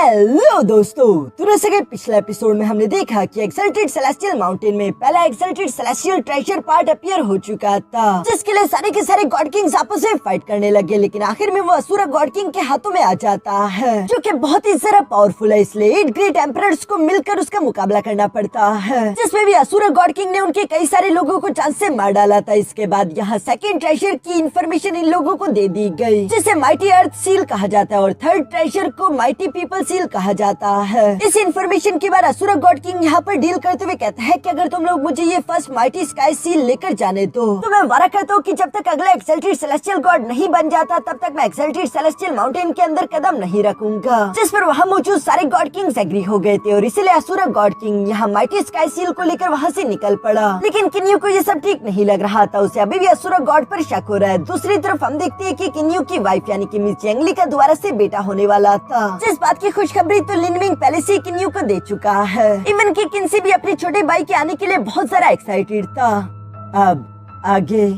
Hello दोस्तों, तो जैसे कि पिछले एपिसोड में हमने देखा कि एक्सल्टेड सेलेस्टियल माउंटेन में पहला exalted celestial treasure part appear हो चुका था, जिसके लिए सारे के सारे गॉड किंग्स आपस में फाइट करने लगे। लेकिन आखिर में वो असुरा गॉड किंग के हाथों में आ जाता है, जो कि बहुत ही ज्यादा पावरफुल है। इसलिए 8 ग्रेट एम्परर्स को मिलकर उसका मुकाबला करना पड़ता है, जिसमें भी असुरा गॉड किंग ने उनके कई सारे लोगों को चांस से मार डाला था। इसके बाद यहाँ सेकेंड ट्रेजर की इन्फॉर्मेशन इन लोगों को दे दी गई, जिसे माइटी अर्थ सील कहा जाता है, और थर्ड ट्रेजर को माइटी पीपल सील कहा जाता है। इस इन्फॉर्मेशन के बाद असुरा गॉड किंग यहाँ पर डील करते हुए कहता है कि अगर तुम लोग मुझे ये फर्स्ट माइटी स्काई सील लेकर जाने दो, तो मैं वादा करता हूँ कि जब तक अगला एक्सल्टेड सेलेस्टियल गॉड नहीं बन जाता, तब तक मैं एक्सल्टेड सेलेस्टियल माउंटेन के अंदर कदम नहीं रखूंगा। जिस पर वहाँ मौजूद सारे गॉड किंग्स एग्री हो गए थे, और इसीलिए असुरा गॉड किंग यहाँ माइटी स्काई सील को लेकर वहाँ से निकल पड़ा। लेकिन किन्यू को ये सब ठीक नहीं लग रहा था, उसे अभी भी असुरा गॉड पर शक हो रहा है। दूसरी तरफ हम देखते हैं कि किन्यू की वाइफ यानी कि मिस जेंगली का दोबारा से बेटा होने वाला था, जिस बात की खुशखबरी तो लिनमिंग पहले से किन्यू को दे चुका है। इवन की किन्सी भी अपने छोटे भाई के आने के लिए बहुत ज्यादा एक्साइटेड था। अब आगे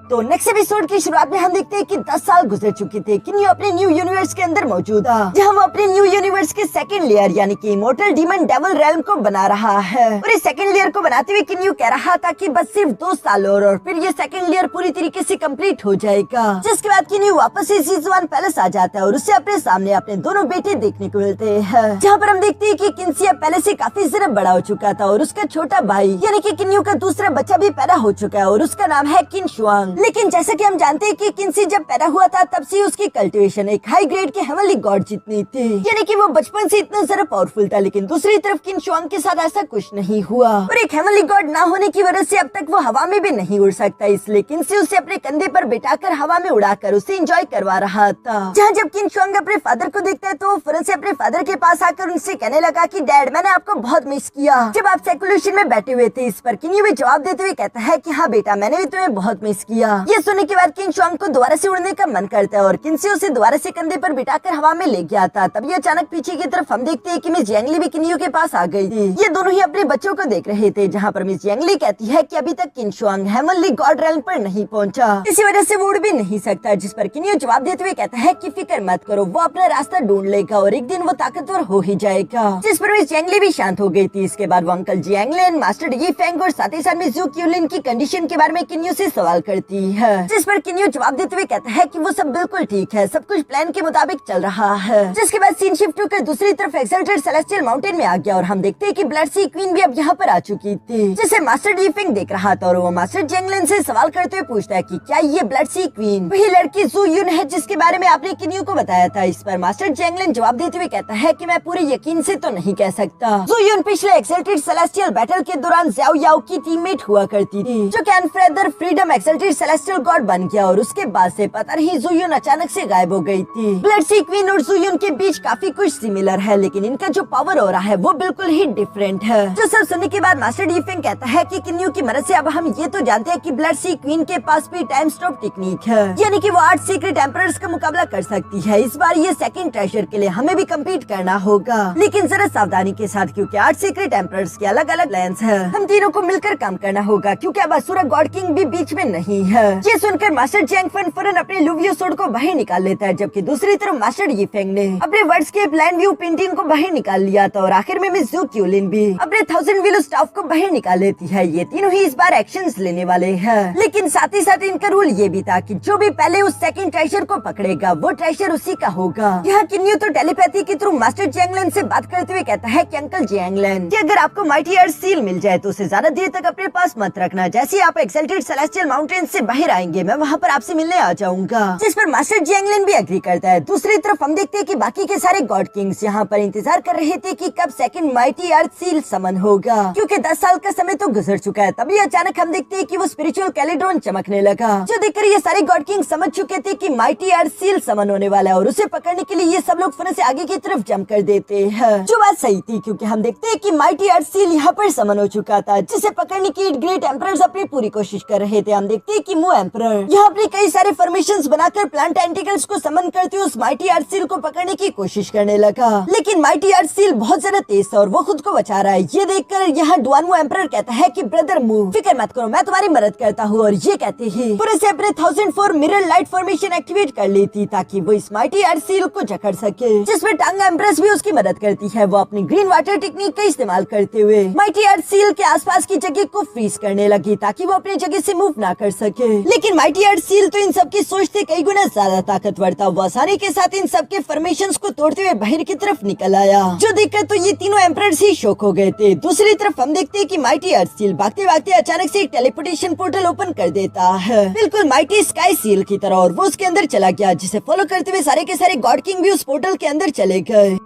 तो नेक्स्ट एपिसोड की शुरुआत में हम देखते हैं कि 10 साल गुजर चुके थे। किन्यू अपने न्यू यूनिवर्स के अंदर मौजूद था, जहां वो अपने न्यू यूनिवर्स के सेकंड लेयर यानी कि इमॉर्टल डीमन डेविल रेल्म को बना रहा है। और इस सेकंड लेयर को बनाते हुए किन्यू कह रहा था कि बस सिर्फ 2 साल और फिर ये सेकंड लेयर पूरी तरीके से कंप्लीट हो जाएगा। जिसके बाद किन्यू वापस से सीज़न पैलेस आ जाता है, और उससे अपने सामने अपने दोनों बेटे देखने को मिलते हैं, जहाँ पर हम देखते हैं कि किन्सी अब पहले से काफी ज्यादा बड़ा हो चुका था, और उसका छोटा भाई यानी कि किन्यू का दूसरा बच्चा भी पैदा हो चुका है, और उसका नाम है किन शुआंग। लेकिन जैसा कि हम जानते हैं कि किन्सी जब पैदा हुआ था तब से उसकी कल्टीवेशन एक हाई ग्रेड के हेवनली गॉड जितनी थी, यानी कि वो बचपन से इतना ज्यादा पावरफुल था। लेकिन दूसरी तरफ किन शुआंग के साथ ऐसा कुछ नहीं हुआ, और एक हेवनली गॉड ना होने की वजह से अब तक वो हवा में भी नहीं उड़ सकता। इसलिए किन्सी उसे अपने कंधे पर बिठाकर हवा में उड़ाकर उसे एंजॉय करवा रहा था। जहाँ जब किन शुआंग अपने फादर को देखता है, तो वो फौरन से अपने फादर के पास आकर उनसे कहने लगा कि डैड, मैंने आपको बहुत मिस किया जब आप सेकुलेशन में बैठे हुए थे। इस पर किन्यू भी जवाब देते हुए कहता है कि हाँ बेटा, मैंने भी तुम्हें बहुत मिस किया। ये सुनने के बाद किन शुआंग को दोबारा से उड़ने का मन करता है, और किन्सी उसे दोबारा से कंधे पर बिठाकर हवा में ले गया था। तभी अचानक पीछे की तरफ हम देखते हैं कि मिस जेंगली भी किन्यू के पास आ गई थी। ये दोनों ही अपने बच्चों को देख रहे थे, जहाँ पर मिस जेंगली कहती है कि अभी तक किन शुआंग हेवनली गॉड रेल्म पर नहीं पहुंचा, इसी वजह से वो उड़ भी नहीं सकता। जिस पर किन्यू जवाब देते हुए कहता है कि फिक्र मत करो, वो अपना रास्ता ढूंढ लेगा और एक दिन वो ताकतवर हो ही जाएगा। जिस पर मिस जेंगली भी शांत हो गई थी। इसके बाद वो अंकल जियांगलिन, मास्टर यी फेंग और साथ ही साथ मिस जू क्यूलिन की कंडीशन के बारे में किन्यू से सवाल करती है, जिस पर किन्यू जवाब देते हुए कहता है कि वो सब बिल्कुल ठीक है, सब कुछ प्लान के मुताबिक चल रहा है। जिसके बाद सीन शिफ्ट होकर दूसरी तरफ एक्सल्टेड सेलेस्टियल माउंटेन में आ गया, और हम देखते हैं कि ब्लड सी क्वीन भी अब यहाँ पर आ चुकी थी, जिसे मास्टर लीफिंग देख रहा था। और वो मास्टर जेंगलिन से सवाल करते हुए पूछता है कि क्या ये ब्लड सी क्वीन वही लड़की जू यून है जिसके बारे में आपने किन्यू को बताया था। इस पर मास्टर जेंगलिन जवाब देते हुए कहता है कि मैं पूरे यकीन से तो नहीं कह सकता। जू यून पिछले एक्सल्टेड सेलेस्टियल बैटल के दौरान ज़्याओ याओ की टीममेट हुआ करती थी, जो कि अनफ्रेदर फ्रीडम एक्सल्टेड सेलेस्टियल गॉड बन गया, और उसके बाद से पता नहीं जू यून अचानक से गायब हो गई थी। ब्लड सी क्वीन और जू यून के बीच काफी कुछ सिमिलर है, लेकिन इनका जो पावर हो रहा है वो बिल्कुल ही डिफरेंट है। जो सब सुनने के बाद मास्टर डीफिंग कहता है कि किन्यू की मदद से अब हम ये तो जानते हैं कि ब्लड सी क्वीन के पास भी टाइम स्टॉप टेक्निक है, यानी कि वो 8 सीक्रेट एम्परर्स का मुकाबला कर सकती है। इस बार ये सेकंड ट्रेजर के लिए हमें भी कम्पीट करना होगा, लेकिन जरा सावधानी के साथ, क्योंकि 8 सीक्रेट एम्परर्स के अलग अलग प्लान्स है। हम तीनों को मिलकर काम करना होगा, क्योंकि अब असुरा गॉड किंग भी बीच में नहीं है। ये सुनकर मास्टर चैंग फन फौरन अपने लुवियो सोर्ड को बाहर निकाल लेता है, जबकि दूसरी तरफ मास्टर यी फेंग ने अपने वर्ड्स के प्लान व्यू पेंटिंग को बाहर निकाल लिया था, और आखिर में मिस जू क्यूलिन भी अपने 1000 विलो स्टाफ को बाहर निकाल लेती है। ये तीनों ही इस बार एक्शंस लेने वाले हैं, लेकिन साथ ही साथ इनका रूल ये भी था कि जो भी पहले उस सेकंड ट्रेजर को पकड़ेगा वो ट्रेजर उसी का होगा। यहाँ किन्यू तो टेलीपैथी के थ्रू मास्टर जियांगलिन से बात करते हुए कहता है कि अंकल जियांगलिन, कि अगर आपको माइटी अर्थ सील मिल जाए तो उसे ज्यादा देर तक अपने पास मत रखना। जैसे ही आप एक्सल्टेड सेलेस्टियल माउंटेन से बाहर आएंगे, मैं वहाँ पर आपसे मिलने आ जाऊंगा। जिस पर मास्टर जियांगलिन भी एग्री करता है। दूसरी तरफ हम देखते हैं कि बाकी के सारे गॉड किंग्स यहाँ पर इंतजार कर रहे थे कि कब सेकंड माइटी अर्थ सील समन होगा, क्योंकि 10 साल का समय तो गुजर चुका है। तभी अचानक हम देखते हैं कि वो स्पिरिचुअल कैलिड्रोन चमकने लगा, जो देखकर ये सारे गॉड किंग समझ चुके थे कि माइटी अर्थ सील समन होने वाला है, और उसे पकड़ने के लिए ये सब लोग फौरन से आगे की तरफ जंप कर देते हैं। जो बात सही थी, क्योंकि हम देखते हैं कि माइटी अर्थ सील यहाँ पर समन हो चुका था, जिसे पकड़ने की 8 ग्रेट एम्परर्स अपनी पूरी कोशिश कर रहे थे। हम देखते हैं कि मू एम्परर यहाँ अपने कई सारे फॉर्मेशंस बनाकर प्लांट टेंटिकल्स को समन करते हुए उस माइटी अर्थ सील को पकड़ने की कोशिश करने लगा, लेकिन लेकिन माइटी अर्थ सील बहुत ज्यादा तेज था और वो खुद को बचा रहा है। ये देखकर यहाँ डुआनमो एम्परर कहता है कि ब्रदर मूव, फिक्र मत करो, मैं तुम्हारी मदद करता हूँ। और ये कहते ही पूरे से अपने 1004 मिरर लाइट फॉर्मेशन एक्टिवेट कर ली थी ताकि वो इस माइटी अर्थ सील को जकड़ सके, जिसमें टांगा एम्प्रेस भी उसकी मदद करती है। वो अपनी ग्रीन वाटर टेक्निक का इस्तेमाल करते हुए माइटी अर्थ सील के आसपास की जगह को फ्रीज करने लगी ताकि वो अपनी जगह से मूव ना कर सके। लेकिन माइटी अर्थ सील तो इन सबकी सोच से कई गुना ज्यादा ताकतवर था। वो आसानी के साथ इन सबके फॉर्मेशंस को तोड़ते हुए बाहर की तरफ निकल आया, जो देखकर तो ये तीनों एम्परर्स ही शॉक हो गए थे। दूसरी तरफ हम देखते हैं कि माइटी अर्थ सील भागते भागते अचानक से एक टेलीपोर्टेशन पोर्टल ओपन कर देता है, बिल्कुल माइटी स्काई सील की तरह, और वो उसके अंदर चला गया, जिसे फॉलो करते हुए सारे के सारे गॉड किंग भी उस पोर्टल के अंदर चले गए।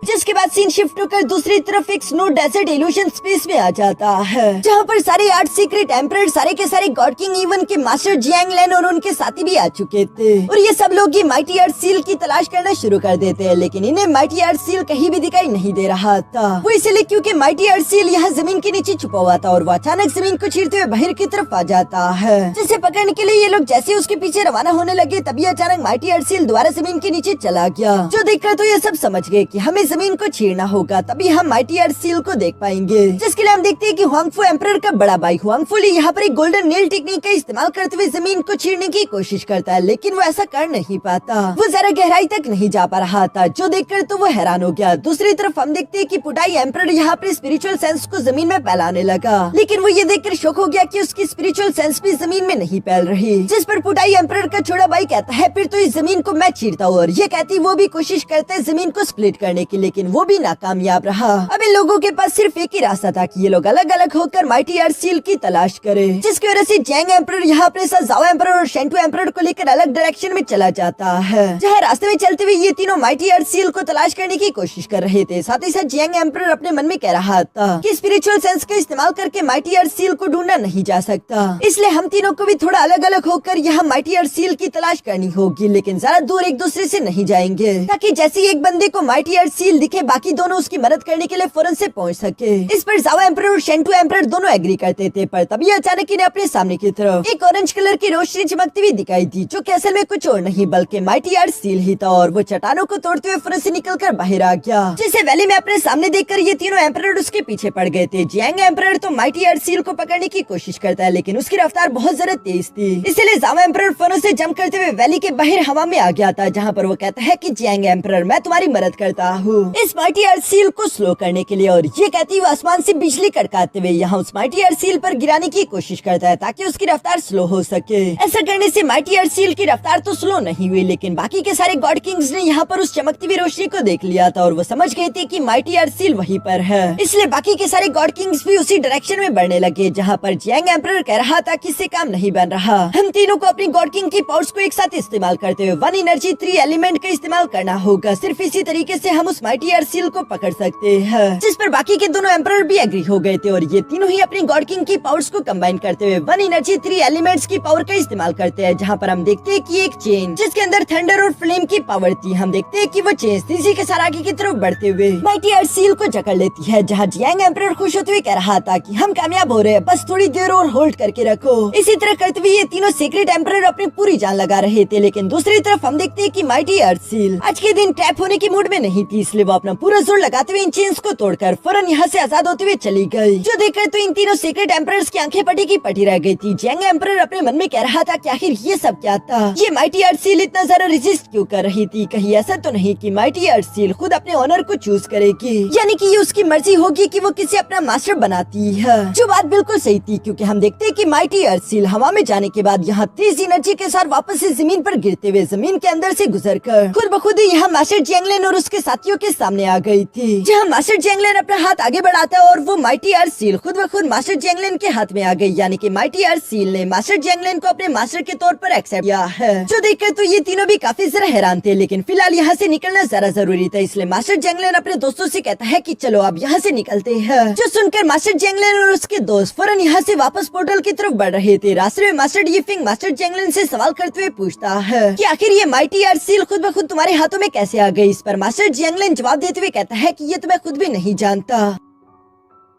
जिसके बाद सीन शिफ्ट होकर दूसरी तरफ एक स्नो डेजर्ट इल्यूशन स्पेस में आ जाता है, जहाँ पर सारे 8 सीक्रेट एम्परर, सारे के सारे गॉड किंग, इवन के मास्टर जियांग लैन और उनके साथी भी आ चुके थे। और ये सब लोग ये माइटी अर्थ सील की तलाश करना शुरू कर देते हैं, लेकिन इन्हें माइटी अर्थ सील कहीं भी दिखाई नहीं दे रहा था। वो इसलिए क्योंकि माइटी अर्थ सील यहाँ जमीन के नीचे छुपा हुआ था और वो अचानक जमीन को चीरते हुए बाहर की तरफ आ जाता है, जिसे पकड़ने के लिए ये लोग जैसे उसके पीछे रवाना होने लगे तभी अचानक माइटी अर्थ सील दोबारा जमीन के नीचे चला गया, जो देखकर तो ये सब समझ गए कि हमें जमीन को चीरना होगा, तभी हम माइटी अर्थ सील को देख पाएंगे। जिसके लिए हम देखते हैं कि हुआंगफू एम्परर का बड़ा भाई हुआंगफू ली यहाँ पर एक गोल्डन नेल टेक्निक का इस्तेमाल करते हुए जमीन को चीरने की कोशिश करता है, लेकिन वो ऐसा कर नहीं पाता। वो जरा गहराई तक नहीं जा पा रहा था, जो देखकर तो वो हैरान हो गया। दूसरी तरफ हम देखते हैं कि पुटाई एम्परर यहाँ पर स्पिरिचुअल सेंस को जमीन में फैलाने लगा, लेकिन वो ये देखकर शॉक हो गया कि उसकी स्पिरिचुअल सेंस भी जमीन में नहीं फैल रही। जिस पर पुटाई एम्परर का छोटा भाई कहता है फिर तो इस जमीन को मैं चीरता हूँ, और ये कहती वो भी कोशिश करता है जमीन को स्प्लिट करने की, लेकिन वो भी नाकामयाब रहा। अब इन लोगों के पास सिर्फ एक ही रास्ता था कि ये लोग अलग अलग होकर माइटी अर्थ सील की तलाश करें, जिसकी वजह से जैंग एम्परर यहाँ अपने साथ जाओ एम्परर और शेंटू एम्परर को लेकर अलग डायरेक्शन में चला जाता है, जहाँ रास्ते में चलते हुए ये तीनों माइटी अर्थ सील को तलाश करने की कोशिश कर रहे थे। साथ ही साथ जैंग एम्परर अपने मन में कह रहा था कि स्पिरिचुअल सेंस का इस्तेमाल करके माइटी अर्थ सील को ढूंढना नहीं जा सकता, इसलिए हम तीनों को भी थोड़ा अलग अलग होकर यहाँ माइटी अर्थ सील की तलाश करनी होगी, लेकिन ज्यादा दूर एक दूसरे से नहीं जाएंगे, ताकि जैसे एक बंदे को माइटी अर्थ सील दिखे बाकी दोनों उसकी मदद करने के लिए फौरन से पहुंच सके। इस पर जावा एम्परर और शेंटू एम्परर दोनों एग्री करते थे, पर तभी अचानक इन्हें अपने सामने की तरफ एक ऑरेंज कलर की रोशनी चमकती हुई दिखाई दी, जो कि असल में कुछ और नहीं बल्कि माइटी अर्थ सील ही था, और वो चट्टानों को तोड़ते हुए फौरन से निकलकर बाहर आ गया, जिसे वैली में अपने सामने देखकर ये तीनों एम्परर उसके पीछे पड़ गए थे। जियांग एम्परर तो माइटी अर्थ सील को पकड़ने की कोशिश करता है, लेकिन उसकी रफ्तार बहुत ज्यादा तेज थी, इसलिए जावा एम्परर फौरन से जंप करते हुए वैली के बाहर हवा में आ गया था, जहाँ पर वो कहता है कि जियांग एम्परर मैं तुम्हारी मदद करता हूँ इस माइटी अर्थ सील को स्लो करने के लिए, और ये कहती हुए आसमान से बिजली कड़काते हुए यहाँ उस माइटी अर्थ सील पर गिराने की कोशिश करता है ताकि उसकी रफ्तार स्लो हो सके। ऐसा करने से माइटी अर्थ सील की रफ्तार तो स्लो नहीं हुई, लेकिन बाकी के सारे गॉड किंग्स ने यहाँ पर उस चमकती हुई रोशनी को देख लिया था और वो समझ गए थे कि माइटी अर्थ सील वहीं पर है, इसलिए बाकी के सारे गॉड किंग्स भी उसी डायरेक्शन में बढ़ने लगे जहाँ पर जियांग एम्परर कह रहा था कि इससे काम नहीं बन रहा, हम तीनों को अपनी गॉड किंग की पावर्स को एक साथ इस्तेमाल करते हुए 1 एनर्जी 3 एलिमेंट का इस्तेमाल करना होगा, सिर्फ इसी तरीके से हम उस माइटी अर्थ सील को पकड़ सकते हैं। जिस पर बाकी के दोनों एम्परर भी एग्री हो गए थे और ये तीनों ही अपनी गॉड किंग की पावर्स को कंबाइन करते हुए 1 एनर्जी 3 एलिमेंट्स की पावर का इस्तेमाल करते हैं, जहाँ पर हम देखते हैं कि एक चेन जिसके अंदर थंडर और फ्लेम की पावर थी, हम देखते हैं कि वो चेन तेजी के साथ आगे की तरफ बढ़ते हुए माइटी अर्थ सील को जकड़ लेती है, जहाँ जियांग एम्परर खुश होते हुए कह रहा था कि हम कामयाब हो रहे हैं, बस थोड़ी देर और होल्ड करके रखो। इसी तरह करते हुए ये तीनों सीक्रेट एम्परर अपनी पूरी जान लगा रहे थे, लेकिन दूसरी तरफ हम देखते हैं कि माइटी अर्थ सील आज के दिन ट्रैप होने की मूड में नहीं थी, इसलिए वो अपना पूरा जोर लगाते हुए इन चेन्स को तोड़कर फौरन यहाँ से आजाद होते हुए चली गई, जो देखकर तो इन तीनों सीक्रेट एम्परर्स की आंखें पटी की पटी रह गई थी। जियांग एम्परर अपने मन में कह रहा था कि आखिर ये सब क्या था, ये माइटी अर्थ सील इतना ज्यादा रेजिस्ट क्यों कर रही थी, कहीं ऐसा तो नहीं कि माइटी अर्थ सील खुद अपने ऑनर को चूज करेगी, यानी कि ये उसकी मर्जी होगी कि वो किसे अपना मास्टर बनाती है, जो बात बिल्कुल सही थी, क्योंकि हम देखते हैं कि माइटी अर्थ सील हवा में जाने के बाद यहाँ तेज एनर्जी के साथ वापस से जमीन पर गिरते हुए जमीन के अंदर से गुजरकर खुद ब खुद यहाँ मास्टर जियांग लैन और उसके साथियों के सामने आ गई थी, जहाँ मास्टर जियांग लैन अपना हाथ आगे बढ़ाता है और वो माइटी अर्थ सील खुद ब खुद मास्टर जियांग लैन के हाथ में आ गई, यानी कि माइटी अर्थ सील ने मास्टर जियांग लैन को अपने मास्टर के तौर पर एक्सेप्ट किया है, जो देखकर तो ये तीनों भी काफी जरा हैरान थे, लेकिन फिलहाल यहाँ से निकलना जरा जरूरी था, इसलिए मास्टर जियांग लैन अपने दोस्तों से कहता है कि चलो अब यहाँ से निकलते हैं, जो सुनकर मास्टर जियांग लैन और उसके दोस्त फौरन यहाँ से वापस पोर्टल की तरफ बढ़ रहे थे। रास्ते में मास्टर यीफिंग मास्टर जियांग लैन से सवाल करते हुए पूछता है कि आखिर ये माइटी अर्थ सील खुद ब खुद तुम्हारे हाथों में कैसे आ गई, इस पर मास्टर जियांग लैन जवाब देते हुए कहता है कि ये तो मैं खुद भी नहीं जानता।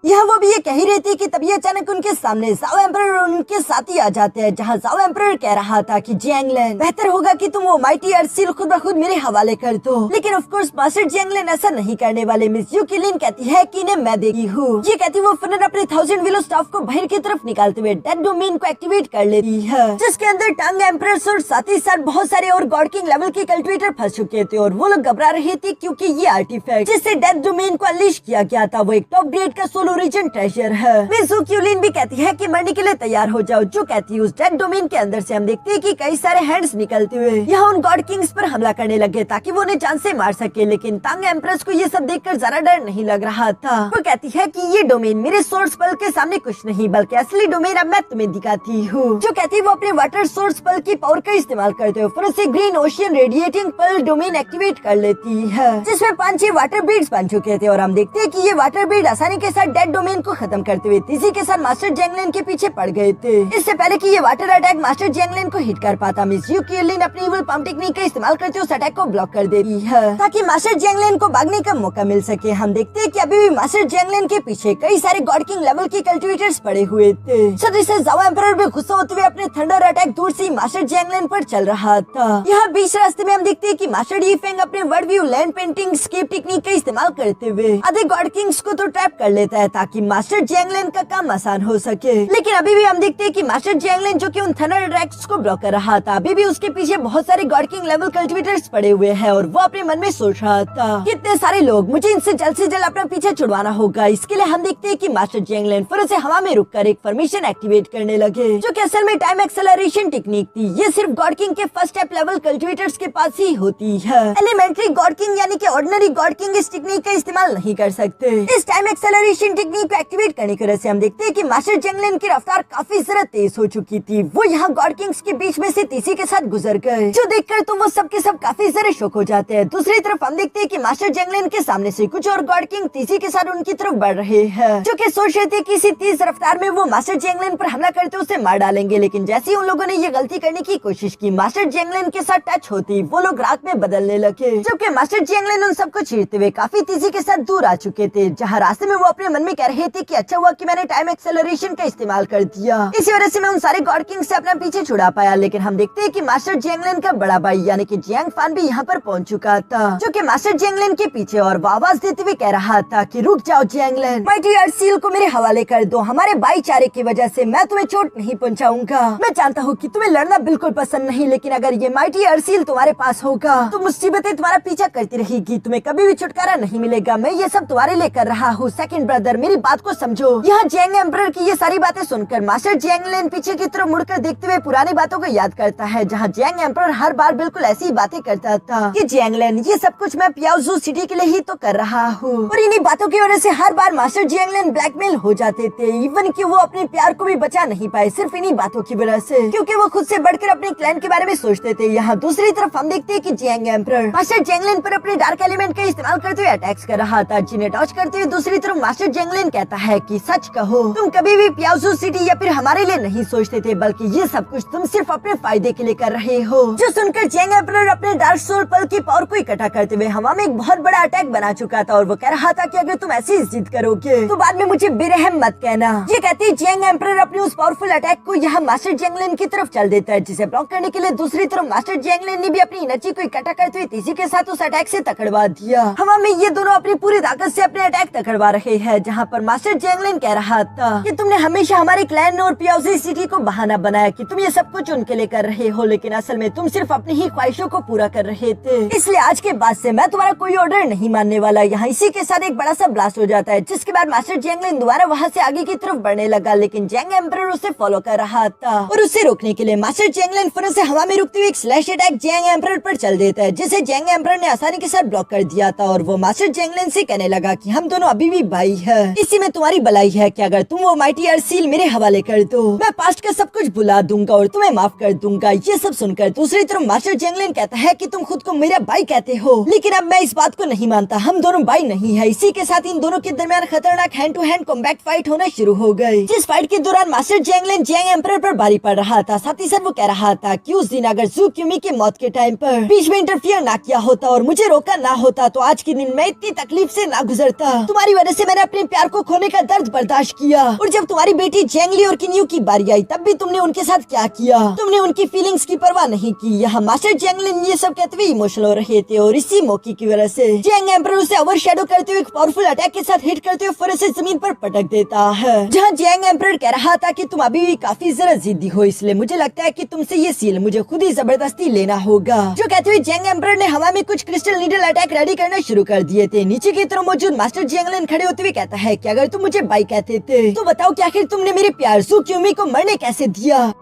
यहाँ वो भी ये कह ही रही थी कि तभी अचानक उनके सामने जाओ एम्परर और उनके साथी आ जाते हैं, जहाँ जाओ एम्परर कह रहा था कि जियांगलिन बेहतर होगा कि तुम वो माइटी अर्थ सील खुद ब खुद मेरे हवाले कर दो। लेकिन ऑफ कोर्स मास्टर जियांगलिन ऐसा नहीं करने वाले। मिस यूकिलिन कहती है कि इन्हें मैं देखी हूँ। ये कहती वो फौरन अपने 1000 विलो स्टाफ को बाहर की तरफ निकालते हुए डेड डोमेन को एक्टिवेट कर लेती है, जिसके अंदर टांग एम्परर्स और साथ ही साथ बहुत सारे और गॉड किंग लेवल के कल्टिवेटर फंस चुके थे और वो लोग घबरा रहे थे क्योंकि ये आर्टिफैक्ट जिससे डेथ डोमेन को अनलीश किया गया था वो एक टॉप ग्रेड का सोल ओरिजिन ट्रेजर है। मिस यूकिलिन भी कहती है कि मरने के लिए तैयार हो जाओ। जो कहती है उस डेथ डोमेन के अंदर से हम देखते हैं कि कई सारे हैंड्स निकलते हुए यहाँ उन गॉड किंग्स पर हमला करने लगे ताकि वो उन्हें जान से मार सके। लेकिन तांग एम्प्रेस को ये सब देखकर जरा डर नहीं लग रहा था। वो कहती है कि ये डोमेन मेरे सोर्स पल के सामने कुछ नहीं बल्कि असली डोमेन अब मैं तुम्हें दिखाती हूँ। जो कहती है वो अपने वाटर सोर्स पल की पावर का इस्तेमाल करते हुए फिर उसे ग्रीन ओशियन रेडिएटिंग पल डोमेन एक्टिवेट कर लेती है, जिसमें 5-6 वाटर बीड्स बन चुके थे और हम देखते हैं कि ये वाटर बीड आसानी के साथ डेड डोमेन को खत्म करते हुए तेजी के साथ मास्टर जियांगलिन के पीछे पड़ गए थे। इससे पहले कि ये वाटर अटैक मास्टर जियांगलिन को हिट कर पाता, मिस यूकिलिन अपनी इविल पंप टेक्निक का इस्तेमाल करते उस अटैक को ब्लॉक कर देती है ताकि मास्टर जियांगलिन को भागने का मौका मिल सके। हम देखते हैं कि अभी भी मास्टर जियांगलिन के पीछे कई सारे गॉड किंग लेवल के कल्टिवेटर्स पड़े हुए थे। साथ ही साथ जाओ एम्परर भी गुस्सा होते हुए अपने थंडर अटैक दूर से मास्टर जियांगलिन पर चल रहा था। यहाँ बीच रास्ते में हम देखते हैं कि मास्टर यीफेंग अपने word view land painting scape technique का इस्तेमाल करते हुए आधे गॉड किंग्स को तो ट्रैप कर लेता है ताकि मास्टर जियांगलिन का काम आसान हो सके। लेकिन अभी भी हम देखते हैं कि मास्टर जियांगलिन जो कि उन थंडर अटैक्स को ब्लॉक कर रहा था, अभी भी उसके पीछे बहुत सारे गॉड किंग लेवल कल्टिवेटर्स पड़े हुए हैं और वो अपने मन में सोच रहा था कितने सारे लोग, मुझे इनसे जल्द अपना पीछे छुड़वाना होगा। इसके लिए हम देखते हैं कि मास्टर जियांगलिन फिर से हवा में रुककर एक फॉर्मेशन एक्टिवेट करने लगे, जो कि असल में टाइम एक्सेलरेशन टेक्निक थी। ये सिर्फ गॉड किंग के फर्स्ट स्टेप लेवल कल्टिवेटर्स के पास ही होती है। एलिमेंट्री गॉड किंग यानी कि ऑर्डिनरी गॉड किंग इस टेक्निक का इस्तेमाल नहीं कर सकते। इस टाइम एक्सेलरेशन टेक्निक को एक्टिवेट करने की वजह से हम देखते हैं कि मास्टर जियांगलिन की रफ्तार काफी ज्यादा तेज हो चुकी थी। वो यहाँ गॉड किंग्स के बीच में से तेजी के साथ गुजर गए, जो देखकर तो वो सब के सब काफी ज्यादा शॉक हो जाते हैं। दूसरी तरफ हम देखते हैं कि मास्टर जियांगलिन के सामने से कुछ और गॉड किंग तेजी के साथ उनकी तरफ बढ़ रहे हैं, जो कि सोच रहे थे कि इसी तेज रफ्तार में वो मास्टर जियांगलिन पर हमला करते उसे मार डालेंगे। लेकिन जैसे ही उन लोगों ने ये गलती करने की कोशिश की, मास्टर जियांगलिन के साथ टच होती वो लोग राख में बदलने लगे, जबकि मास्टर जियांगलिन उन सबको चीरते हुए काफी तेजी के साथ दूर आ चुके थे। जहाँ रास्ते में वो अपने मन में कह रहे थे कि अच्छा हुआ कि मैंने टाइम एक्सेलरेशन का इस्तेमाल कर दिया, इसी वजह से मैं उन सारे गॉड किंग से अपना पीछे छुड़ा पाया। लेकिन हम देखते हैं कि मास्टर जियांगलिन का बड़ा भाई यानी कि जियांग फान भी यहाँ पर पहुँच चुका था, जो कि मास्टर जियांगलिन के पीछे और वो आवाज देते हुए कह रहा था कि रुक जाओ जियांगलिन, माइटी अर्थ सील को मेरे हवाले कर दो। हमारे भाईचारे की वजह से मैं तुम्हें चोट नहीं पहुँचाऊंगा। मैं जानता हूँ कि तुम्हें लड़ना बिल्कुल पसंद नहीं, लेकिन अगर ये माइटी अर्थ सील तुम्हारे पास होगा तो मुसीबतें तुम्हारा पीछा करती रहेगी, तुम्हें कभी भी छुटकारा नहीं मिलेगा। मैं ये सब तुम्हारे लिए कर रहा हूँ। सेकंड ब्रदर, मेरी बात को समझो। यहाँ जियांग एम्परर की ये सारी बातें सुनकर मास्टर जियांगलिन पीछे की तरफ मुड़कर देखते हुए पुरानी बातों को याद करता है, जहाँ जियांग एम्परर हर बार बिल्कुल ऐसी ही बातें करता था कि जियांगलिन ये सब कुछ मैं पियाओजू सिटी के लिए ही तो कर रहा हूँ। और इन्हीं बातों की वजह से हर बार मास्टर जियांगलिन ब्लैकमेल हो जाते थे, इवन कि वो अपने प्यार को भी बचा नहीं पाए सिर्फ इन्हीं बातों की वजह से, क्योंकि वो खुद से बढ़कर अपने क्लैन के बारे में सोचते थे। यहाँ दूसरी तरफ हम देखते हैं कि जियांग एम्परर मास्टर जियांगलिन पर अपने डार्क एलिमेंट का इस्तेमाल करते हुए अटैक्स कर रहा था, जिन्हें टॉर्च करते हुए दूसरी तरफ मास्टर जियांगलिन कहता है कि सच कहो, तुम कभी भी पियाओजू सिटी या फिर हमारे लिए नहीं सोचते थे, बल्कि ये सब कुछ तुम सिर्फ अपने फायदे के लिए कर रहे हो। जो सुनकर जियांग एम्परर अपने डार्क सोल पल की पावर को इकट्ठा करते हुए हवा में एक बहुत बड़ा अटैक बना चुका था और वो कह रहा था कि अगर तुम ऐसी जिद करोगे तो बाद में मुझे बेरहम मत कहना। ये कहते जियांग एम्परर अपने उस पावरफुल अटैक को यहाँ मास्टर जियांगलिन की तरफ चल देता है, जिसे ब्लॉक करने के लिए दूसरी तरफ मास्टर जियांगलिन ने भी अपनी एनर्जी को इकट्ठा करते हुए तेजी के साथ उस अटैक से तकड़वा दिया। हवा में ये दोनों अपनी पूरी ताकत से अपने अटैक तकड़वा रहे हैं, जहाँ पर मास्टर जियांगलिन कह रहा था कि तुमने हमेशा हमारे क्लैन और पियाओजू सिटी को बहाना बनाया कि तुम ये सब कुछ उनके लिए कर रहे हो, लेकिन असल में तुम सिर्फ अपनी ही ख्वाहिशों को पूरा कर रहे थे। इसलिए आज के बाद से मैं तुम्हारा कोई ऑर्डर नहीं मानने वाला। यहाँ इसी के साथ एक बड़ा सा ब्लास्ट हो जाता है, जिसके बाद मास्टर जियांगलिन दोबारा वहाँ से आगे की तरफ बढ़ने लगा, लेकिन जियांग एम्परर उसे फॉलो कर रहा था और उसे रोकने के लिए मास्टर जियांगलिन फिर से हवा में रुकते हुए एक स्लैश अटैक जियांग एम्परर पर चल देता है, जिसे जियांग एम्परर ने आसानी के साथ ब्लॉक कर दिया था। और वो मास्टर जियांगलिन से कहने लगा कि हम दोनों अभी भी भाई है, इसी में तुम्हारी भलाई है कि अगर तुम वो माइटी अर्थ सील मेरे हवाले कर दो, मैं पास्ट का सब कुछ भुला दूंगा और तुम्हें माफ कर दूंगा। ये सब सुनकर दूसरी तरफ मास्टर जियांगलिन कहता है कि तुम खुद को मेरा भाई कहते हो, लेकिन अब मैं इस बात को नहीं मानता, हम दोनों भाई नहीं है। इसी के साथ इन दोनों के दरमियान खतरनाक hand to hand combat fight होना शुरू हो गई, जिस फाइट के दौरान मास्टर जैंगलिन जैंग एम्परर पर भारी पड़ रहा था। साथ ही साथ वो कह रहा था कि उस दिन अगर जू क्यूमी की मौत के टाइम पर बीच में इंटरफियर ना किया होता और मुझे रोका ना होता तो आज के दिन मैं इतनी तकलीफ से ना गुजरता। तुम्हारी वजह से मैंने अपने प्यार को खोने का दर्द बर्दाश्त किया, और जब तुम्हारी बेटी जैंगली और किन्यू की बारी आई तब भी तुमने उनके साथ क्या किया, तुमने उनकी फीलिंग्स की परवाह नहीं की। यहाँ मास्टर जैंगलिन ये सब कहते हुए इमोशनल हो रहे थे, और इसी मौके की वजह से जैंग एम्परर उसे ओवरशैडो करते हुए एक पावरफुल अटैक के साथ हिट करते हुए फिर से जमीन पर पटक देता है। जहाँ जैंग एम्परर कह रहा था कि तुम अभी भी काफी जरा जिद्दी हो, इसलिए मुझे लगता है कि तुमसे ये सील मुझे खुद ही जबरदस्ती लेना होगा। जो कहते हुए जैंग एम्परर ने हवा में कुछ क्रिस्टल नीडल अटैक रेडी करना शुरू कर दिए थे। नीचे की तरफ मौजूद मास्टर जैंगलिन खड़े होते हुए कहता है कि अगर तुम मुझे भाई कहते थे तो बताओ कि आखिर तुमने मेरे प्यार जू क्यूमी को मरने कैसे दिया।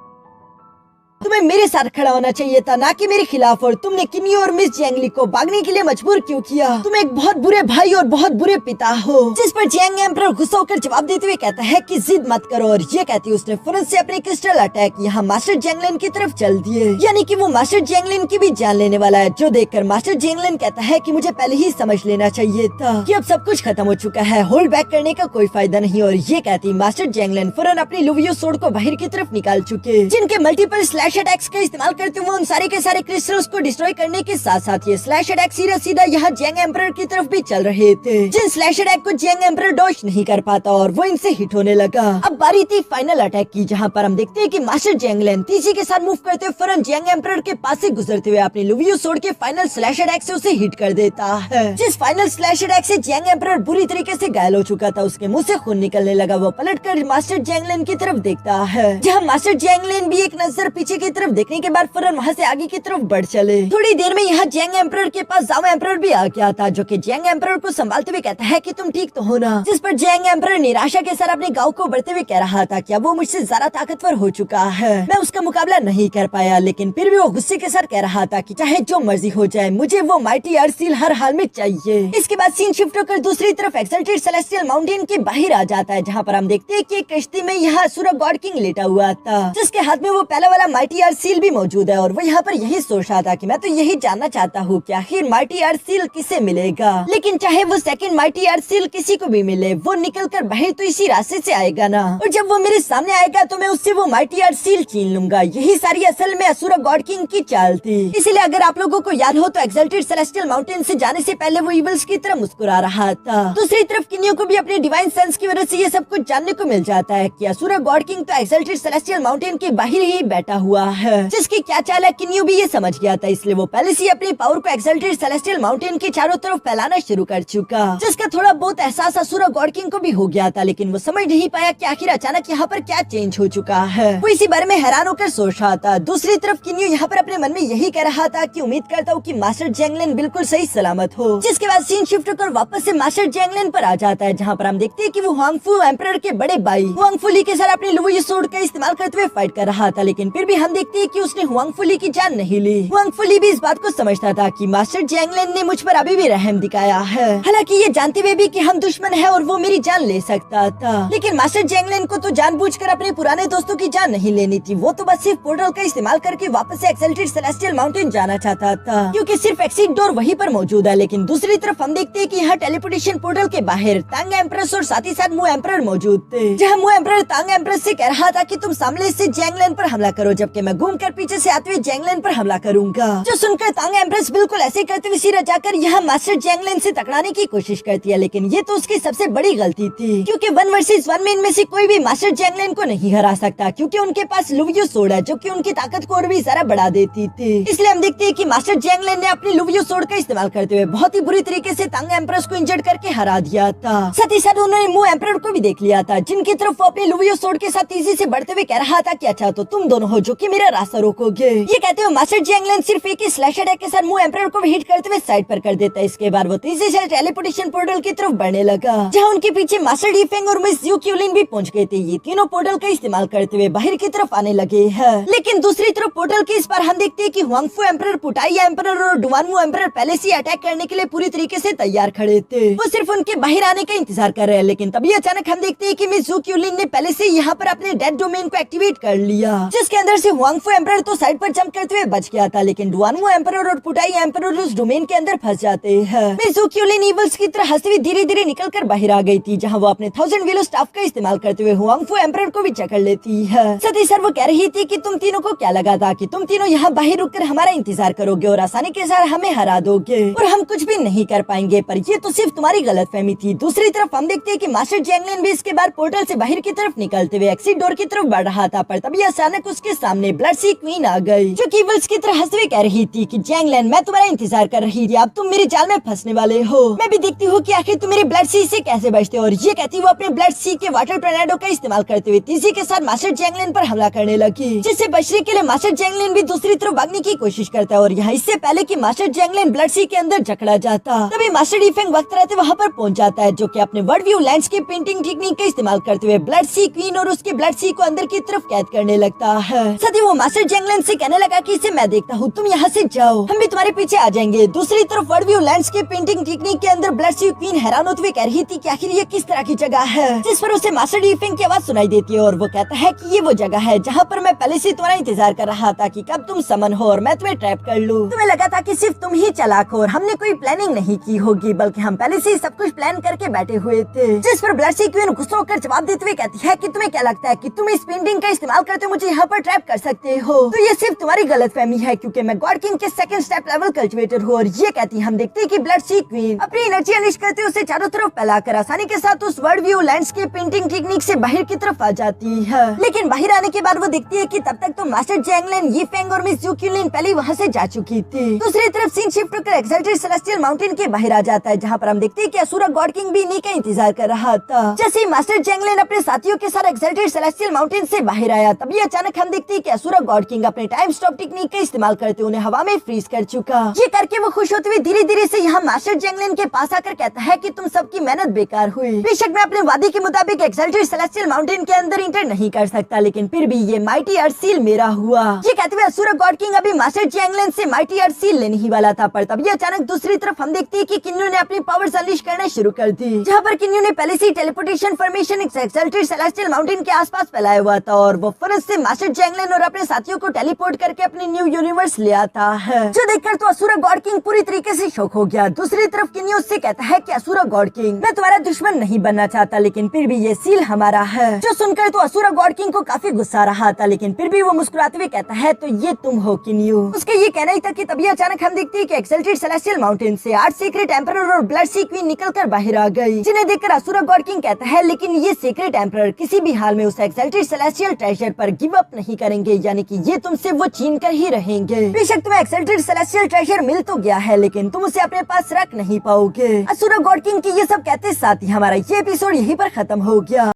तुम्हें मेरे साथ खड़ा होना चाहिए था, ना कि मेरे खिलाफ, और तुमने किन्यू और मिस जैंगली को भागने के लिए मजबूर क्यों किया। तुम एक बहुत बुरे भाई और बहुत बुरे पिता हो। जिस पर जैंग एम्परर गुस्सा होकर जवाब देते हुए कहता है कि जिद मत करो, और ये कहती उसने फौरन से अपने क्रिस्टल अटैक यहाँ मास्टर जैंगलिन की तरफ चल दिए, यानी कि वो मास्टर जैंगलिन की भी जान लेने वाला है। जो देखकर मास्टर जैंगलिन कहता है कि मुझे पहले ही समझ लेना चाहिए था कि अब सब कुछ खत्म हो चुका है, होल्ड बैक करने का कोई फायदा नहीं। और ये कहती मास्टर जैंगलिन फौरन अपनी लुवियो सोर्ड को बाहर की तरफ निकाल चुके, जिनके मल्टीपल स्लैश अटैक्स का इस्तेमाल करते हुए उन सारे के सारे क्रिस्टल्स को डिस्ट्रॉय करने के साथ साथ ये स्लैश अटैक सीधा यहाँ जैंग एम्परर की तरफ भी चल रहे थे, जिन स्लैश अटैक को जैंग एम्परर डॉज नहीं कर पाता और वो इनसे हिट होने लगा। अब बारी थी फाइनल अटैक की, जहाँ पर हम देखते हैं कि मास्टर जैंगलिन तेजी के साथ मूव करते हुए फौरन जैंग एम्परर के पास से गुजरते हुए अपने लुवियो सोर्ड के फाइनल स्लैश अटैक से उसे हिट कर देता है। जिस फाइनल स्लैश अटैक से जैंग एम्परर बुरी तरीके से घायल हो चुका था, उसके मुंह से खून निकलने लगा। वो पलटकर मास्टर जैंगलिन की तरफ देखता है, जहाँ मास्टर जैंगलिन भी एक नजर पीछे की तरफ देखने के बाद फौरन वहाँ से आगे की तरफ बढ़ चले। थोड़ी देर में यहाँ जैंग एम्परर के पास जाओ एम्परर भी आ गया था, जो कि जैंग एम्परर को संभालते हुए कहता है कि तुम ठीक तो हो ना। जिस पर जैंग एम्परर निराशा के साथ अपने गांव को बढ़ते हुए कह रहा था कि अब वो मुझसे ज्यादा ताकतवर हो चुका है, मैं उसका मुकाबला नहीं कर पाया, लेकिन फिर भी वो गुस्से के साथ कह रहा था कि चाहे जो मर्जी हो जाए मुझे वो माइटी अर्थ सील हर हाल में चाहिए। इसके बाद सीन शिफ्ट होकर दूसरी तरफ एक्सल्टेड सेलेस्टियल माउंटेन के बाहर आ जाता है, जहाँ पर हम देखते हैं कि एक कश्ती में यहाँ असुरा गॉड किंग लेटा हुआ था, जिसके हाथ में वो पहला वाला माइटी अर्थ सील भी मौजूद है। और वो यहाँ पर यही सोच रहा था कि मैं तो यही जानना चाहता हूँ कि आखिर माइटी अर्थ सील किसे मिलेगा। लेकिन चाहे वो सेकंड माइटी अर्थ सील किसी को भी मिले, वो निकल कर बाहर तो इसी रास्ते से आएगा ना, और जब वो मेरे सामने आएगा तो मैं उससे वो माइटी अर्थ सील छीन लूंगा। यही सारी असल में असुरा गॉड किंग की चाल थी। इसलिए अगर आप लोगों को याद हो तो एक्सल्टेड सेलेस्टियल माउंटेन से जाने से पहले वो इवल्स की तरह मुस्कुरा रहा था। दूसरी तरफ किन्यू को भी अपने डिवाइन सेंस की वजह से ये सब कुछ जानने को मिल जाता है कि असुरा गॉड किंग तो एक्सल्टेड सेलेस्टियल माउंटेन के बाहर ही बैठा हुआ है, जिसकी क्या चाल है किन्यू भी ये समझ गया था। इसलिए वो पहले से अपनी पावर को एक्सल्टेड सेलेस्टियल माउंटेन के चारों तरफ फैलाना शुरू कर चुका, जिसका थोड़ा बहुत एहसास असुरा गॉड किंग को भी हो गया था, लेकिन वो समझ नहीं पाया कि आखिर अचानक यहाँ पर क्या चेंज हो चुका है। वो इसी बारे में हैरान होकर सोच रहा था। दूसरी तरफ किन्यू यहाँ पर अपने मन में यही कह रहा था कि उम्मीद करता हूँ कि मास्टर जैंगलिन बिल्कुल सही सलामत हो। जिसके बाद सीन शिफ्ट होकर वापस से मास्टर जैंगलिन पर आ जाता है, जहाँ पर हम देखते हैं कि वो हुआंगफू एम्परर के बड़े भाई हुआंगफू ली के साथ अपने लुवियो सोर्ड का इस्तेमाल करते हुए फाइट कर रहा था, लेकिन फिर भी हम देखते हैं कि उसने हुआंगफू ली की जान नहीं ली। हुआंगफू ली भी इस बात को समझता था कि मास्टर जैंगलिन ने मुझ पर अभी भी रहम दिखाया है, हालांकि ये जानते हुए भी कि हम दुश्मन है और वो मेरी जान ले सकता था। लेकिन मास्टर जैंगलिन को तो जानबूझकर अपने पुराने दोस्तों की जान नहीं लेनी थी। वो तो बस सिर्फ पोर्टल का इस्तेमाल करके वापस से एक्सल्टेड सेलेस्टियल माउंटेन जाना चाहता था, क्योंकि सिर्फ एक्सिट डोर वहीं पर मौजूद है। लेकिन दूसरी तरफ हम देखते हैं कि यहाँ टेलीपोर्टेशन पोर्टल के बाहर तांग एम्परस और साथ ही साथ मू एम्परर मौजूद थे, जहाँ मू एम्परर तांग एम्परस से कह रहा था कि तुम सामने से जैंगलिन पर हमला करो, जबकि मैं घूमकर पीछे से आते हुए जैंगलिन पर हमला करूंगा। जो सुनकर तांग एम्परस बिल्कुल ऐसे करते हुए सिर जाकर यहाँ मास्टर जैंगलिन से टकराने की कोशिश करती है, लेकिन ये तो उसकी सबसे बड़ी गलती थी, क्योंकि 1 वर्सेस 1 में इनमें से कोई भी मास्टर जैंगलिन को नहीं हरा सकता, क्योंकि उनके पास लुवियो सोर्ड है, जो कि उनकी ताकत को और भी ज्यादा बढ़ा देती थी। इसलिए हम देखते हैं कि मास्टर जैंगलिन ने अपनी लुवियो सोर्ड का इस्तेमाल करते हुए बहुत ही बुरी तरीके से तांग एम्परस को इंजर्ड करके हरा दिया था। साथ ही साथ उन्होंने मू एम्परर को भी देख लिया था, जिनकी तरफ वो अपने लुवियो सोर्ड के साथ तेजी से बढ़ते हुए कह रहा था कि अच्छा तो तुम दोनों हो जो कि मेरा रास्ता रोकोगे। ये कहते हुए मास्टर जैंगलिन सिर्फ एक ही स्लैश अटैक के साथ मू एम्परर को हिट करते हुए साइड पर कर देता है। इसके बाद वो तेजी से टेलीपोर्टेशन पोर्टल की तरफ बढ़ने लगा, जहाँ उनके पीछे मास्टर डीफेंग और मिस यू क्यूलिन भी पहुंच गए थे। ये तीनों पोर्टल का इस्तेमाल करते हुए बाहर की तरफ आने लगे हैं। लेकिन दूसरी तरफ पोर्टल के इस पार हम देखते हैं कि हुआंगफू एम्परर, पुटाई एम्परर और डुआनमू एम्परर पहले से अटैक करने के लिए पूरी तरीके से तैयार खड़े थे। वो सिर्फ उनके बाहर आने का इंतजार कर रहे हैं। लेकिन तभी अचानक हम देखते हैं कि मिस यू क्यूलिन ने पहले से यहाँ पर अपने डेड डोमेन को एक्टिवेट कर लिया, जिसके अंदर से हुआंगफू एम्परर तो साइड पर जंप करते हुए बच गया था, लेकिन डुआनवू एम्परर और पुटाई एम्परर उस डोमेन के अंदर फंस जाते हैं। मिस ज़ूक्यूलिन ईवल्स की तरह हंसती हुई धीरे धीरे निकल कर बाहर आ गई थी, जहाँ वो अपने 1000 विलो स्टाफ का इस्तेमाल करते हुए हुआंगफू एम्परर को भी जकड़ लेती है। साथ ही सर वो कह रही थी कि तुम तीनों को क्या लगा था कि तुम तीनों यहाँ बाहर रुक कर हमारा इंतजार करोगे और आसानी के साथ हमें हरा दोगे और हम कुछ भी नहीं कर पाएंगे, पर ये तो सिर्फ तुम्हारी गलतफहमी थी। दूसरी तरफ हम देखते हैं कि मास्टर जैंगलिन भी इसके बाद पोर्टल से बाहर की तरफ निकलते हुए एग्जिट डोर की तरफ बढ़ रहा था, पर तभी अचानक उसके सामने ब्लड सी क्वीन आ गई, जो कि ईवल्स की तरह हंसते हुए कह रही थी कि जैंगलिन मैं तुम्हारा इंतजार कर रही थी, अब तुम मेरी जाल में फंसने वाले हो। मैं भी देखती हूँ कि आखिर तुम मेरे ब्लड सी से कैसे बचते हो। और ये कहती वो अपने ब्लड सी के वाटर टोर्नेडो का इस्तेमाल करते हुए तीसरी के साथ मास्टर जैंगलिन पर हमला करने लगी, जिससे बचने के लिए मास्टर जैंगलिन भी दूसरी तरफ भागने की कोशिश करता है। और यहाँ इससे पहले कि मास्टर जैंगलिन ब्लड सी के अंदर जकड़ा जाता, तभी मास्टर डिफेंग वक्त रहते वहाँ पर पहुँच जाता है, जो कि अपने world view landscape painting technique का इस्तेमाल करते हुए ब्लड सी क्वीन और उसके ब्लड सी को अंदर की तरफ कैद करने लगता है। साथ ही वो मास्टर जैंगलिन से कहने लगा कि इसे मैं देखता हूँ, तुम यहाँ से जाओ, हम भी तुम्हारे पीछे आ जाएंगे। दूसरी तरफ world view landscape painting technique के अंदर ब्लड सी क्वीन हैरान होते हुए कह रही थी कि आखिर ये किस तरह की जगह है, जिस पर उसे मास्टर डिफेंग की आवाज सुनाई देती है और वो कहता है कि ये वो जगह है जहाँ पर मैं पहले से तुम्हारा इंतजार कर रहा था कि कब तुम समन हो और मैं तुम्हें ट्रैप कर लूं। तुम्हें लगा था कि सिर्फ तुम ही चालाक हो और हमने कोई प्लानिंग नहीं की होगी, बल्कि हम पहले से ही सब कुछ प्लान करके बैठे हुए थे। जिस पर ब्लड सी क्वीन गुस्सा होकर जवाब देते हुए कहती है कि तुम्हें क्या लगता है कि तुम इस पेंटिंग का इस्तेमाल करते मुझे यहाँ पर ट्रैप कर सकते हो? तो ये सिर्फ तुम्हारी गलतफहमी है, क्योंकि मैं गॉड किंग के सेकंड स्टेप लेवल कल्टिवेटर हूँ। और ये कहती हम देखते हैं कि ब्लड सी क्वीन अपनी एनर्जी अनलिश करते उसे चारों तरफ फैलाकर आसानी के साथ उस world view landscape painting technique से बाहर की तरफ आ जाती है। लेकिन बाहर आने के बाद वो देखती है कि तब तक तो मास्टर जैंगलिन, यीफेंग और मिस ज़ूक्यूलिन पहले वहाँ से जा चुकी थी। दूसरी तरफ सीन शिफ्ट होकर एक्सल्टेड सेलेस्टियल माउंटेन के बाहर आ जाता है, जहाँ पर हम देखते हैं कि असुरा गॉड किंग भी इन्हीं का इंतजार कर रहा था। जैसे ही मास्टर जैंगलिन अपने साथियों के साथ एक्सल्टेड सेलेस्टियल माउंटेन से बाहर आया, तभी अचानक हम देखते हैं कि असुरा गॉड किंग अपने टाइम स्टॉप टेक्निक का इस्तेमाल करते उन्हें हवा में फ्रीज कर चुका। ये करके वो खुश होते हुए धीरे धीरे से यहाँ मास्टर जैंगलिन के पास आकर कहता है कि तुम सबकी मेहनत बेकार हुई। बेशक मैं अपने वादे के मुताबिक एक्सल्टेड सेलेस्टियल माउंटेन के अंदर इंटर नहीं कर सकता, लेकिन फिर भी ये माइटी अर्थ सील मेरा हुआ। ये कहते हुए असुरा गॉड किंग अभी मास्टर जैंगलिन से माइटी अर्थ सील लेने ही वाला था, पर तभी अचानक दूसरी तरफ हम देखते हैं कि किन्यू ने अपनी पावर्स अनलीश करना शुरू कर दी, जहाँ पर किन्यू ने पहले से teleportation formation exalted celestial mountain के आसपास फैलाया हुआ था और वो फौरन से मास्टर जैंगलिन और अपने साथियों को टेलीपोर्ट करके अपने न्यू यूनिवर्स ले आता है, जो देखकर तो असुरा गॉड किंग पूरी तरीके से शॉक हो गया। दूसरी तरफ किन्यू उससे कहता है कि असुरा गॉड किंग मैं तुम्हारा दुश्मन नहीं बनना चाहता, लेकिन फिर भी ये सील हमारा है। जो सुनकर तो असुरा गॉड किंग को काफी गुस्सा रहा था, लेकिन फिर भी वो मुस्कुराते हुए कहता है तो ये तुम हो किन्यू। उसके ये कहना ही था कि तभी अचानक हम देखते हैं कि एक्सल्टेड सेलेस्टियल माउंटेन से 8 सीक्रेट एम्परर और ब्लड सी क्वीन निकलकर बाहर आ गई, जिन्हें देखकर असुरा गॉड किंग कहता है लेकिन ये सीक्रेट एम्परर किसी भी हाल में उस एक्सल्टेड सेलेस्टियल ट्रेजर पर गिव अप नहीं करेंगे, यानी कि ये तुमसे वो छीन कर ही रहेंगे। बेशक तुम्हें एक्सल्टेड सेलेस्टियल ट्रेजर मिल तो गया है, लेकिन तुम उसे अपने पास रख नहीं पाओगे। असुरा गॉड किंग की ये सब कहते साथ ही हमारा ये एपिसोड यहीं पर खत्म हो गया।